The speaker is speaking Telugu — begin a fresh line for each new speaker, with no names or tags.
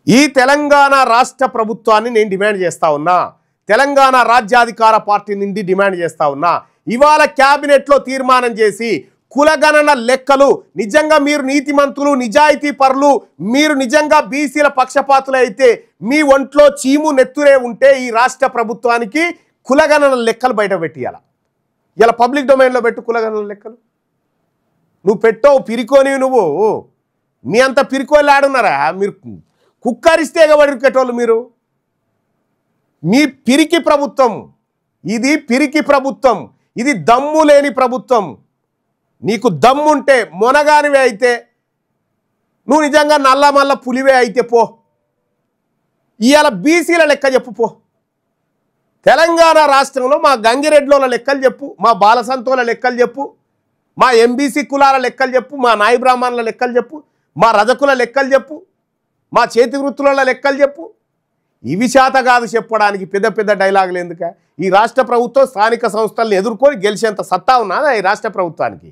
ఈ తెలంగాణ రాష్ట్ర ప్రభుత్వాన్ని నేను డిమాండ్ చేస్తా ఉన్నా. తెలంగాణ రాజ్యాధికార పార్టీ నుండి డిమాండ్ చేస్తా ఉన్నా. ఇవాళ క్యాబినెట్లో తీర్మానం చేసి కులగణన లెక్కలు నిజంగా మీరు నీతిమంతులు నిజాయితీ పరులు మీరు నిజంగా బీసీల పక్షపాతులు అయితే మీ ఒంట్లో చీము నెత్తురే ఉంటే ఈ రాష్ట్ర ప్రభుత్వానికి కులగణన లెక్కలు బయట పెట్టియాల. ఇలా పబ్లిక్ డొమైన్లో పెట్టు కులగణన లెక్కలు. నువ్వు పెట్టావు పిరికోని నువ్వు మీ అంత పిరికోళ్ళు ఆడున్నారా? మీరు కుక్కరిస్తే ఎగబడికేటోళ్ళు మీరు. మీ పిరికి ప్రభుత్వం ఇది, పిరికి ప్రభుత్వం ఇది, దమ్ము లేని ప్రభుత్వం. నీకు దమ్ముంటే మొనగానివే అయితే నువ్వు నిజంగా నల్లమల్ల పులివే అయితే పో. ఇవాళ బీసీల లెక్క చెప్పు పో. తెలంగాణ రాష్ట్రంలో మా గంగిరెడ్లోల లెక్కలు చెప్పు, మా బాలసంతోల లెక్కలు చెప్పు, మా ఎంబీసీ కులాల లెక్కలు చెప్పు, మా నాయి బ్రాహ్మణుల లెక్కలు చెప్పు, మా రజకుల లెక్కలు చెప్పు, మా చేతి వృత్తుల లెక్కలు చెప్పు. ఇవి చేత కాదు చెప్పడానికి పెద్ద పెద్ద డైలాగులు ఎందుక? ఈ రాష్ట్ర ప్రభుత్వం స్థానిక సంస్థలను ఎదుర్కొని గెలిచేంత సత్తా ఉన్నదా ఈ రాష్ట్ర ప్రభుత్వానికి?